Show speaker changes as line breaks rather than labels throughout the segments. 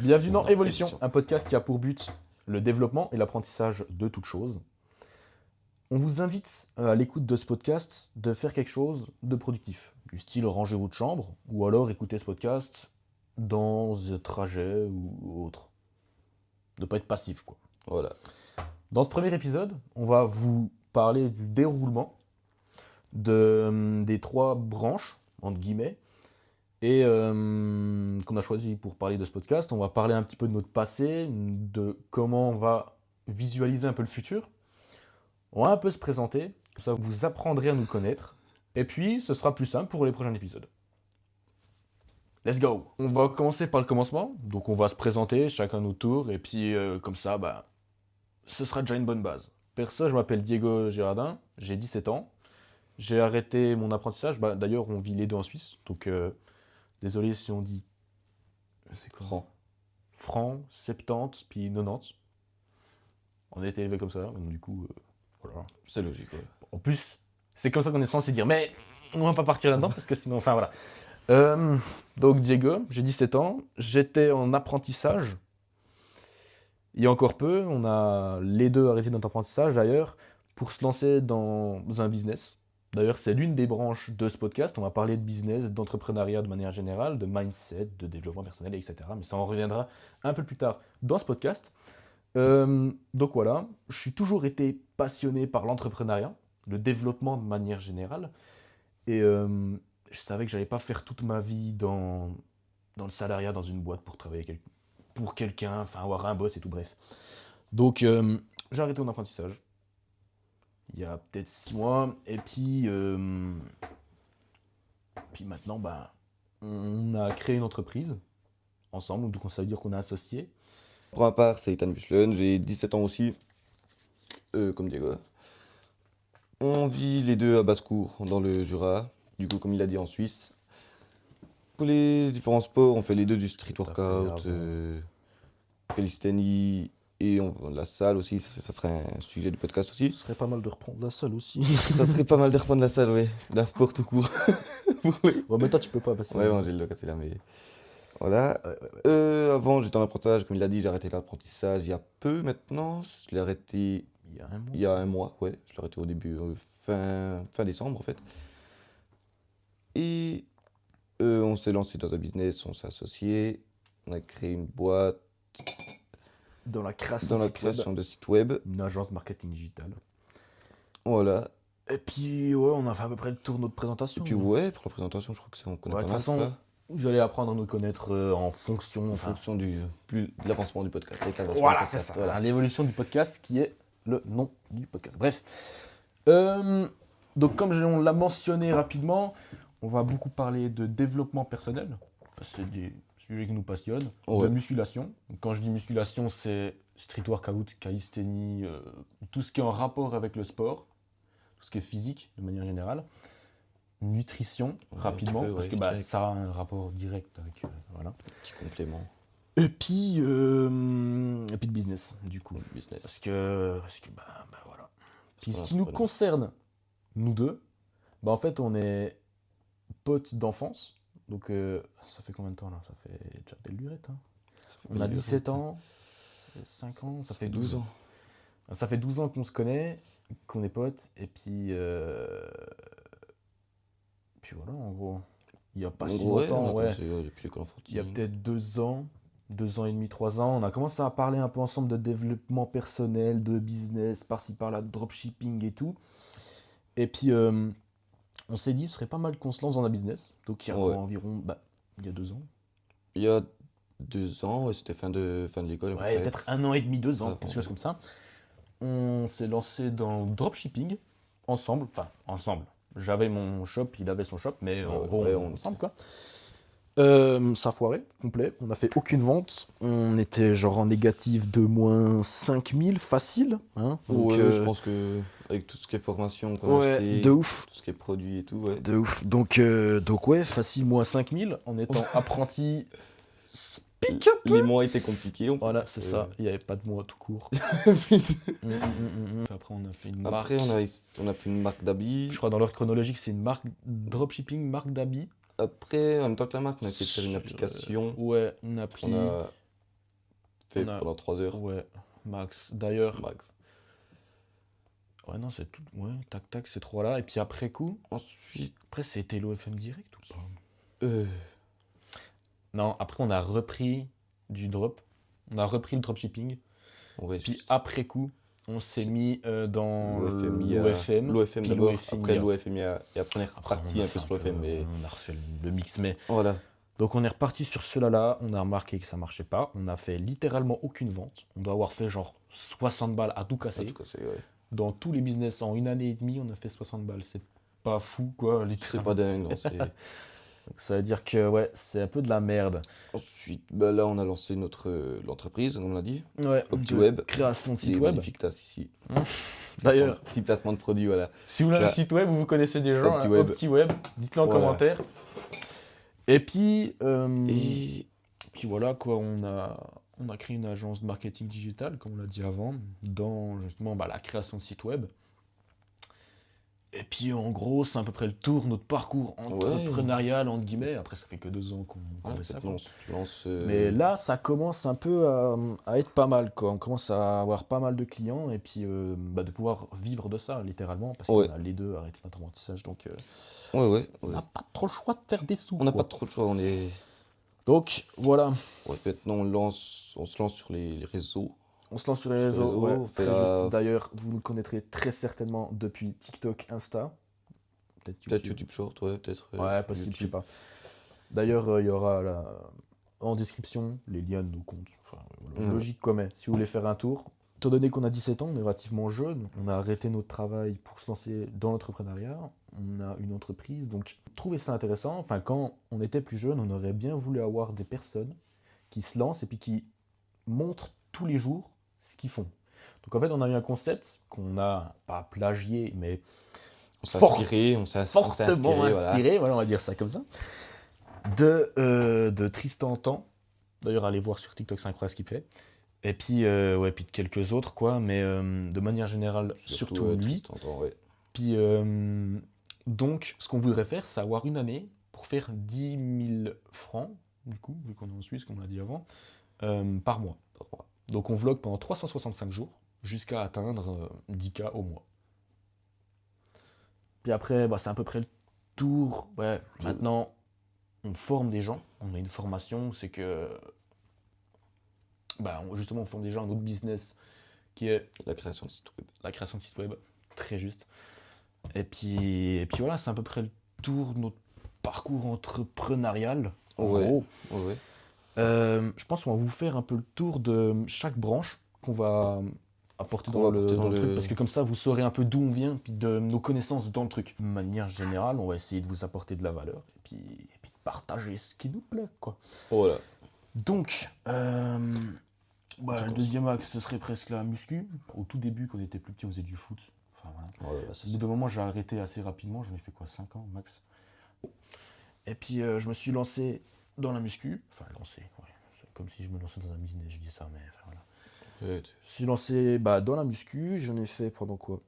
Bienvenue dans Évolution, un podcast qui a pour but le développement et l'apprentissage de toutes choses. On vous invite à l'écoute de ce podcast de faire quelque chose de productif, du style ranger votre chambre ou alors écouter ce podcast dans un trajet ou autre. De ne pas être passif, quoi.
Voilà.
Dans ce premier épisode, on va vous parler du déroulement des trois branches, entre guillemets, et qu'on a choisi pour parler de ce podcast. On va parler un petit peu de notre passé, de comment on va visualiser un peu le futur. On va un peu se présenter, comme ça vous apprendrez à nous connaître. Et puis, ce sera plus simple pour les prochains épisodes. Let's go! On va commencer par le commencement. Donc on va se présenter, chacun notre tour, et puis comme ça, ce sera déjà une bonne base. Perso, je m'appelle Diego Girardin, j'ai 17 ans. J'ai arrêté mon apprentissage, d'ailleurs on vit les deux en Suisse, donc désolé si on dit...
C'est quoi?
Francs, 70, puis 90. On a été élevé comme ça, donc du coup, voilà.
C'est logique, ouais.
En plus, c'est comme ça qu'on est censé dire, mais on va pas partir là-dedans, parce que sinon, enfin voilà. Donc Diego, j'ai 17 ans, j'étais en apprentissage. Il y a encore peu, on a les deux arrêté notre apprentissage d'ailleurs, pour se lancer dans un business. D'ailleurs, c'est l'une des branches de ce podcast. On va parler de business, d'entrepreneuriat de manière générale, de mindset, de développement personnel, etc. Mais ça en reviendra un peu plus tard dans ce podcast. Donc voilà, je suis toujours été passionné par l'entrepreneuriat, le développement de manière générale. Et je savais que j'allais pas faire toute ma vie dans le salariat, dans une boîte pour travailler pour quelqu'un, enfin avoir un boss et tout, bref. Donc j'ai arrêté mon apprentissage. Il y a peut-être 6 mois, et puis maintenant, on a créé une entreprise ensemble, donc ça veut dire qu'on est associés.
Pour ma part, c'est Ethan Buchlen, j'ai 17 ans aussi, comme Diego. On vit les deux à Basse-Cour, dans le Jura, du coup, comme il a dit, en Suisse. Pour les différents sports, on fait les deux du street workout, calisthenie et la salle aussi, ça serait un sujet du podcast aussi.
Ce serait pas mal de reprendre la salle aussi.
Ça serait pas mal de reprendre la salle, ouais, la sport tout court.
Ouais, mais toi tu peux pas passer.
Ouais, bon, j'ai le cassé là, mais... Voilà.
Ouais.
Avant, j'étais en apprentissage, comme il a dit, j'ai arrêté l'apprentissage il y a peu maintenant. Je l'ai arrêté
Il y a un mois.
il y a un mois, ouais. Je l'ai arrêté au début, fin décembre en fait. Et on s'est lancé dans un business, on s'est associé, on a créé une boîte
Dans la création,
dans la création de sites web.
Une agence marketing digital.
Voilà.
Et puis ouais, on a fait à peu près le tour de notre présentation.
Et puis ouais, pour la présentation, je crois que c'est on connaît
Ouais,
pas
de toute
mal.
façon, vous allez apprendre à nous connaître en fonction.
En fonction de l'avancement du podcast. Avec l'avancement
Voilà,
du
c'est
podcast,
ça.
voilà.
L'évolution du podcast qui est le nom du podcast. Bref. Donc comme on l'a mentionné rapidement, on va beaucoup parler de développement personnel. Parce que c'est des sujets qui nous passionnent.
Ouais.
De musculation. Quand je dis musculation, c'est street workout, calisthenie, tout ce qui est en rapport avec le sport. Tout ce qui est physique de manière générale. Nutrition, rapidement,
peu,
parce que
direct.
ça a un rapport direct avec... voilà.
Petit complément.
Et puis le business, du coup.
Business.
Parce que voilà. Puis ce
Voilà,
qui nous
voilà.
concerne, nous deux, en fait, on est potes d'enfance. Donc, ça fait combien de temps, là? Ça fait déjà belle lurette, hein. On a 17 ans, ça fait 5 ans, ça fait 12 ans. Ça fait 12 ans qu'on se connaît, qu'on est potes, et puis voilà, en gros. Il n'y a pas si longtemps, ouais.
Depuis l'école enfantine.
Il y a peut-être 2 ans et demi, 3 ans, on a commencé à parler un peu ensemble de développement personnel, de business, par-ci par-là, de dropshipping et tout. Et puis, on s'est dit, ce serait pas mal qu'on se lance dans un business. Donc, il y a environ, il y a 2 ans.
Il y a 2 ans, ouais, c'était fin de l'école.
Ouais, peut-être 1 an et demi, 2 ans,
Ah,
quelque chose comme ça. On s'est lancé dans le dropshipping, ensemble. J'avais mon shop, il avait son shop, mais en gros,
ouais,
on ensemble, quoi. Ça a foiré, complet. On n'a fait aucune vente. On était genre en négatif de moins 5000 facile. Hein. Donc,
je pense que avec tout ce qui est formation qu'on a acheté,
de ouf.
tout ce qui est produit et tout, ouais.
De ouf. Donc ouais, facile moins 5000 en étant apprenti.
Les mois étaient compliqués.
Voilà, c'est ça. Il n'y avait pas de mois tout court. Après, on a fait une marque.
Après, on a fait une marque d'habits.
Je crois dans l'ordre chronologique, c'est une marque dropshipping, marque d'habits.
Après, en même temps que la marque, on a essayé de faire une application.
Ouais, une appli.
fait
On a-
pendant 3 heures
Ouais, max. D'ailleurs,
max.
ouais, non, c'est tout. Ouais, tac, tac, ces trois-là. Et puis après coup,
Ensuite,
après, c'était l'OFM direct ou pas?
euh,
Non, après, on a repris du drop. On a repris le dropshipping.
ouais,
Puis
juste
après coup, on s'est
C'est-
mis dans
l'OFMI,
l'OFM.
l'OFM
puis
d'abord,
l'OFMI.
après l'OFMIA, et après on est
Après,
reparti un peu sur l'OFM, mais
on a refait le mix. Mais
voilà.
donc, on est reparti sur cela-là. On a remarqué que ça marchait pas. On a fait littéralement aucune vente. On doit avoir fait genre 60 balles à tout
En
casser.
tout cas, c'est ouais.
Dans tous les business, en 1 année et demie, on a fait 60 balles. C'est pas fou, quoi,
C'est
littéralement.
pas dingue, non.
Donc, ça veut dire que, ouais, c'est un peu de la merde.
Ensuite, bah là, on a lancé l'entreprise, comme on l'a dit.
Ouais,
OptiWeb.
création de
Il
site
est
web.
magnifique, tasse ici.
Mmh.
Petit
D'ailleurs.
placement- Petit placement de produit, voilà.
Si vous avez un
Tu vois,
site web ou vous connaissez des gens,
OptiWeb.
OptiWeb, dites-le en
Voilà.
commentaire. Et puis,
Et
puis voilà, quoi, on a créé une agence de marketing digital, comme on l'a dit avant, dans justement la création de sites web. Et puis en gros, c'est à peu près le tour, notre parcours entrepreneurial, entre guillemets. Après, ça fait que 2 ans qu'on
en
fait
fait,
ça, quoi.
lance,
Mais là, ça commence un peu à être pas mal, quoi. On commence à avoir pas mal de clients et puis de pouvoir vivre de ça, littéralement, parce
Ouais.
qu'on a les deux arrêté notre apprentissage, donc
ouais.
on n'a pas trop le choix de faire des sous.
On n'a
quoi.
pas trop le choix, on est.
Donc voilà,
Ouais, maintenant, on se lance sur les réseaux.
on se lance sur les
Sur les
réseaux.
réseaux,
Ouais,
on fait
très
la-
juste. D'ailleurs, vous nous connaîtrez très certainement depuis TikTok, Insta, peut-être
Peut-être
YouTube.
YouTube Short, ouais, peut-être.
Ouais, possible, je sais
YouTube.
pas. D'ailleurs, il y aura en description les liens de nos comptes. Enfin, voilà,
Ouais.
logique comme est. Si vous voulez faire un tour. Étant donné qu'on a 17 ans, on est relativement jeune, on a arrêté notre travail pour se lancer dans l'entrepreneuriat, on a une entreprise, donc trouvez ça intéressant. Enfin, quand on était plus jeune, on aurait bien voulu avoir des personnes qui se lancent et puis qui montrent tous les jours ce qu'ils font. Donc en fait, on a eu un concept qu'on n'a pas plagié, mais
On s'est
Fort-
inspiré, on s'est
fortement
inspiré, voilà.
inspiré, voilà, on va dire ça comme ça, de Tristan Tan. D'ailleurs, allez voir sur TikTok, c'est incroyable ce qu'il fait. Et puis, puis de quelques autres, quoi, mais de manière générale, surtout lui.
Tristan Tan, ouais.
Puis, donc, ce qu'on voudrait faire, c'est avoir une année pour faire 10 000 francs, du coup, vu qu'on est en Suisse, comme on l'a dit avant, par mois. Donc, on vlog pendant 365 jours, jusqu'à atteindre 10K au mois. Puis après, c'est à peu près le tour. Ouais, maintenant, on forme des gens. On a une formation, c'est que... justement, on forme des gens à un autre business qui est
La création de site web.
la création de site web, très juste. Et puis voilà, c'est à peu près le tour de notre parcours entrepreneurial. En
Ouais.
gros.
Ouais.
Je pense qu'on va vous faire un peu le tour de chaque branche qu'on va apporter
Qu'on
dans
va
le,
apporter
dans
dans
le truc,
le-
parce que comme ça, vous saurez un peu d'où on vient, puis de nos connaissances dans le truc. De manière générale, on va essayer de vous apporter de la valeur, et puis de partager ce qui nous plaît, quoi.
Voilà.
Donc, le deuxième axe, ce serait presque la muscu. Au tout début, quand on était plus petit, on faisait du foot. Enfin, voilà.
Ouais, ça,
Au bout d'un moment, j'ai arrêté assez rapidement. J'en ai fait 5 ans max. Et puis, je me suis lancé dans la muscu. Enfin, lancé, ouais. C'est comme si je me lançais dans un business, je dis ça, mais enfin, voilà.
Ouais,
Je suis lancé dans la muscu. J'en ai fait pendant quoi?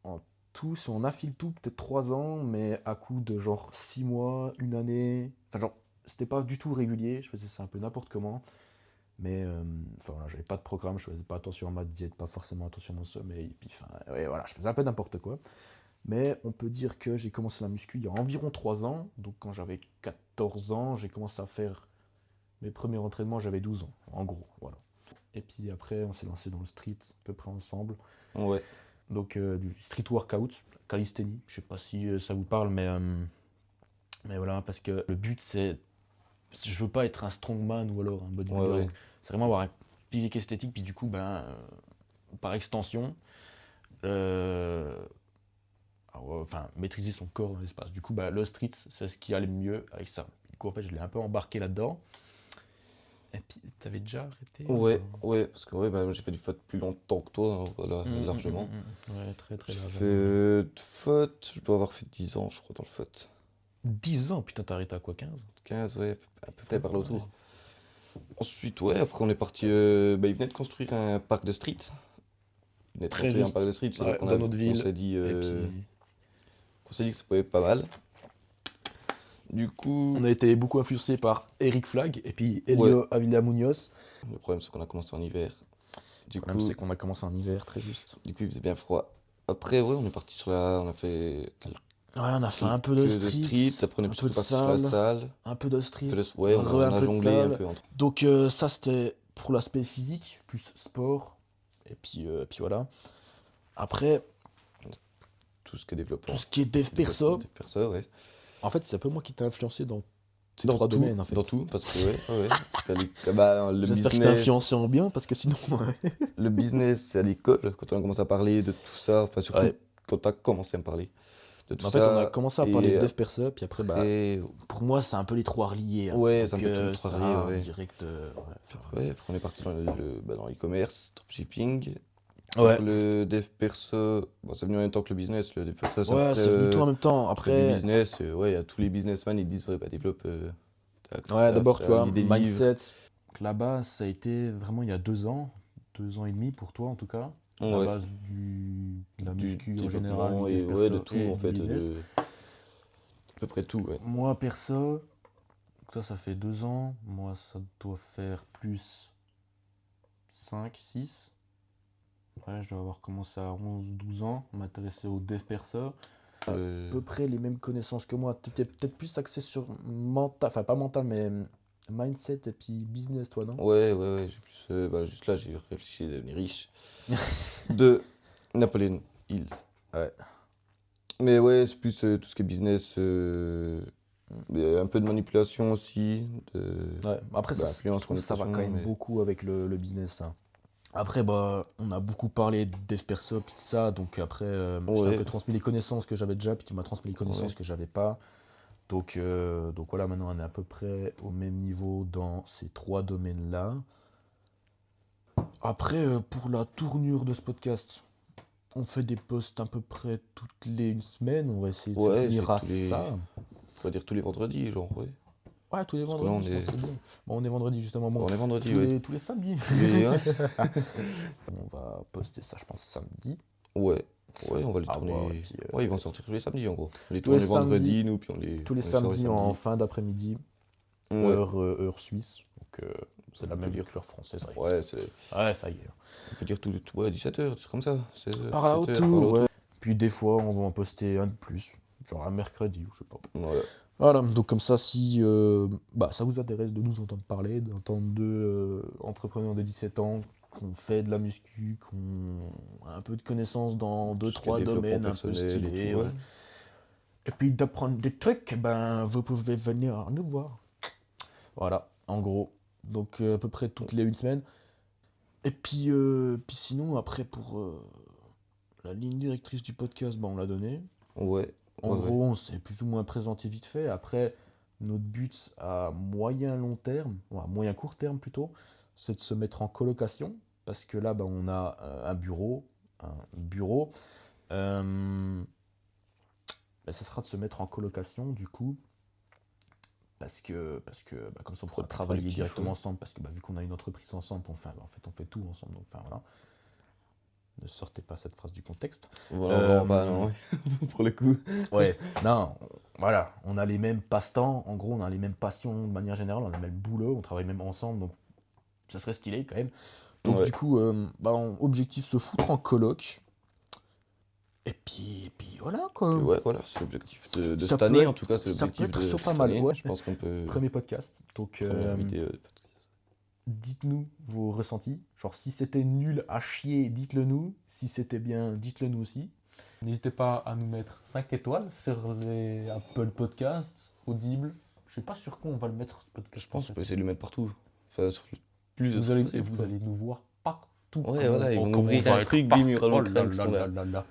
En tout, si on affile tout, peut-être 3 ans, mais à coup de genre 6 mois, 1 année. Enfin, genre, c'était pas du tout régulier. Je faisais ça un peu n'importe comment. Mais voilà, j'avais pas de programme, je faisais pas attention à ma diète, pas forcément attention à mon sommeil. Et puis, voilà, je faisais un peu n'importe quoi. Mais on peut dire que j'ai commencé la muscu il y a environ 3 ans. Donc quand j'avais 14 ans, j'ai commencé à faire mes premiers entraînements, j'avais 12 ans, en gros. Voilà. Et puis après, on s'est lancé dans le street, à peu près ensemble.
Ouais.
Donc du street workout, calisthénie, je sais pas si ça vous parle, mais voilà, parce que le but c'est... Je veux pas être un strongman ou alors un bodybuilder.
Ouais.
Donc, c'est vraiment avoir un physique esthétique, puis du coup, par extension, maîtriser son corps dans l'espace. Du coup, le street, c'est ce qui allait mieux avec ça. Du coup, en fait, je l'ai un peu embarqué là-dedans. Et puis, t'avais déjà arrêté?
Ouais, parce que j'ai fait du FUT plus longtemps que toi, hein, voilà, largement.
Ouais, très très
J'ai
largement.
fait de FUT, je dois avoir fait 10 ans, je crois, dans le FUT.
10 ans, putain, t'as arrêté à quoi, 15?
15, ouais, à peu près par là autour. Ensuite, après on est parti. Il venait de construire un parc de street. Il venait de
Très
construire un
juste.
parc de street, c'est
Ouais,
là qu'on
dans notre ville.
s'est dit,
Et puis...
qu'on s'est dit que ça pouvait être pas mal. Du coup,
On a été beaucoup influencé par Eric Flagg et puis Elio Avila Munoz.
le problème c'est qu'on a commencé en hiver. Du
Le problème,
coup,
c'est qu'on a commencé en hiver, très juste.
il faisait bien froid. Après, ouais, on est parti sur la. On a fait
Ouais, on a fait un peu de street,
Après, on est
un peu
surtout
de
parti sur la
salle,
salle.
un peu de street,
Ouais, on
un
a
peu de
jonglé un
salle.
peu entre.
Donc ça, c'était pour l'aspect physique, plus sport. Et puis voilà. Après,
Tout ce qui est développement.
tout ce qui est dev perso,
Dev perso, ouais.
en fait, c'est un peu moi qui t'ai influencé dans ces
Dans
trois
tout,
domaines, en fait.
Dans tout, parce que ouais. Parce le
J'espère que je t'ai
business,
influencé en bien, parce que sinon...
le business, c'est à l'école, quand on a commencé à parler de tout ça, enfin surtout
Ouais.
quand tu as commencé à me parler de tout
En
ça.
fait, on a commencé à parler de
et
dev perso, puis après, bah,
après,
pour moi, c'est un peu les trois reliés. Hein.
ouais,
Donc,
c'est un peu tous les trois
ça,
reliés, ouais.
direct...
Ouais, après on est parti dans dans l'e-commerce, dropshipping.
Ouais.
Pour le dev perso, bon, c'est venu en même temps que le business. Le dev perso, c'est
Ouais,
après,
c'est venu tout en même temps.
après du
Après,
business, ouais, il y a tous les businessmen, ils disent, ouais, bah développe, tac, fais
ouais,
ça,
d'abord,
fais
tu
ça,
vois,
lis des livres.
mindset. La base, ça a été vraiment il y a 2 ans et demi pour toi, en tout cas. La
Ouais.
base de la
Du
muscu en général,
développement
du dev
et ouais, de
perso
tout
et
en
du
fait,
business.
à peu près tout, ouais.
Moi, perso, toi, ça fait 2 ans. Moi, ça doit faire plus 5, 6. Ouais, je dois avoir commencé à 11, 12 ans, m'intéresser au dev perso. À peu près les mêmes connaissances que moi. Tu étais peut-être plus axé sur mental, enfin pas mental, mais mindset et puis business, toi, non?
Ouais, j'ai plus, juste là, j'ai réfléchi à devenir riche. De Napoleon Hills.
Ouais.
Mais ouais, c'est plus tout ce qui est business, un peu de manipulation aussi,
Ouais. Après, ça, je
influence,
trouve que ça va quand
manipulation,
même
mais
beaucoup avec le business, ça. Après, bah, on a beaucoup parlé de dev perso, puis de ça, donc après, je t'ai un
ouais,
peu transmis les connaissances que j'avais déjà, puis tu m'as transmis les connaissances
ouais.
que j'avais pas. Donc voilà, maintenant on est à peu près au même niveau dans ces trois domaines-là. Après, pour la tournure de ce podcast, on fait des posts à peu près toutes les une semaine, on va essayer de s'y
Ouais,
tenir
c'est
à
tous les,
ça.
on va dire tous les vendredis, genre, ouais.
Ouais, tous les
Parce que là,
vendredis, je pense que c'est bien. Bon, on est vendredi justement, bon,
on est vendredi, ouais.
tous les samedis.
Ouais.
On va poster ça, je pense, samedi.
Ouais, ouais, on va les
À
tourner.
voir, et puis,
Ouais, ils vont sortir tous les samedis en gros. On les
tous les
tourne les vendredis,
samedis.
nous, puis
Tous les
on les sort les
samedis en
samedis.
fin d'après-midi,
Ouais,
heure suisse. Donc c'est la
On peut
même
dire.
que l'heure française. Ça y est.
ouais,
Ouais, ça y est.
on peut dire ouais, 17h, c'est comme ça. 16h,
Par là
17h,
autour, ouais. Puis des fois, on va en poster un de plus. Genre un mercredi, ou je sais pas.
Voilà.
Voilà, donc comme ça, si ça vous intéresse de nous entendre parler, d'entendre deux entrepreneurs de 17 ans qu'on fait de la muscu, qu'on a un peu de connaissances dans
Tout
deux,
ce qui est
trois
développement
domaines un peu
personnel et
stylés,
tout,
ouais.
ouais.
Et puis d'apprendre des trucs, ben vous pouvez venir nous voir. Voilà, en gros. Donc à peu près toutes les une semaine. Et puis sinon, après pour la ligne directrice du podcast, on l'a donnée.
Ouais,
En
ouais, ouais.
gros, on s'est plus ou moins présenté vite fait. Après, notre but à moyen long terme, ou à moyen court terme plutôt, c'est de se mettre en colocation. Parce que là, on a un bureau. Ça sera de se mettre en colocation du coup. Parce que comme ça, on pourra
Plus
travailler
productif,
directement
ouais.
ensemble. Parce que vu qu'on a une entreprise ensemble, en fait, on fait tout ensemble. Donc, enfin, voilà. Ne sortez pas cette phrase du contexte.
Voilà, vraiment pas, non, ouais. Pour le coup.
Ouais, non, voilà, on a les mêmes passe-temps, en gros, on a les mêmes passions de manière générale, on a le même boulot, on travaille même ensemble, donc ça serait stylé quand même. Donc
Ouais.
du coup, objectif se foutre en coloc. Et puis voilà quoi.
Ouais, voilà, c'est l'objectif de
Ça
cette
peut
année,
être-
en tout cas, c'est
ça peut
l'objectif
être
de
sur
cette
pas mal,
année.
ouais.
Je pense qu'on peut.
Premier podcast, donc
Première vidéo.
dites-nous vos ressentis. Genre si c'était nul à chier, dites-le nous. Si c'était bien, dites-le nous aussi. N'hésitez pas à nous mettre 5 étoiles sur les Apple Podcasts, Audible. Je sais pas sur quoi on va le mettre ce podcast.
Je pense qu'on peut essayer de le mettre partout. Enfin, sur le plus de
Vous
trucs
allez,
possible,
vous
quoi.
allez nous voir partout.
Ouais, voilà, ils vont
Comment
ouvrir
on va
un
être
truc, bim, il y aura
partout.
le crâne qui sont là.
Là.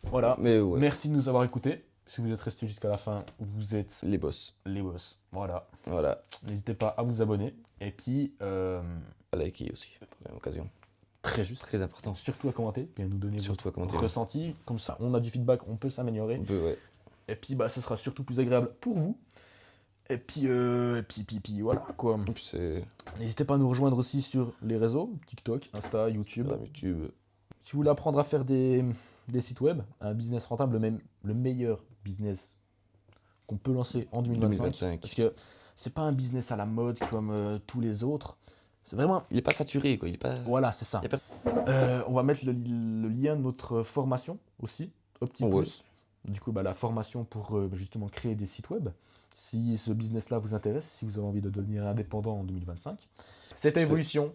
Voilà.
Mais ouais,
Merci de nous avoir écoutés. Si vous êtes restés jusqu'à la fin, vous êtes
les boss.
les boss. Voilà.
Voilà.
N'hésitez pas à vous abonner. Et puis,
À liker aussi, pour la même occasion.
très juste,
Très important.
surtout à commenter et à nous donner
Surtout à
votre
commenter.
ressenti. Comme ça, on a du feedback, on peut s'améliorer.
On peut, ouais.
Et puis, ce sera surtout plus agréable pour vous. Et puis voilà quoi.
Et puis c'est
N'hésitez pas à nous rejoindre aussi sur les réseaux, TikTok, Insta, YouTube.
Instagram, YouTube.
Si vous voulez apprendre à faire des sites web, un business rentable, le meilleur business qu'on peut lancer en 2025.
2025.
Parce que c'est pas un business à la mode comme tous les autres. C'est vraiment...
Il est pas saturé, quoi. Il est pas...
Voilà, c'est ça.
Y a pas-
On va mettre le lien de notre formation aussi, OptiPlus. Du coup, la formation pour justement créer des sites web. Si ce business-là vous intéresse, si vous avez envie de devenir indépendant en 2025. Cette évolution,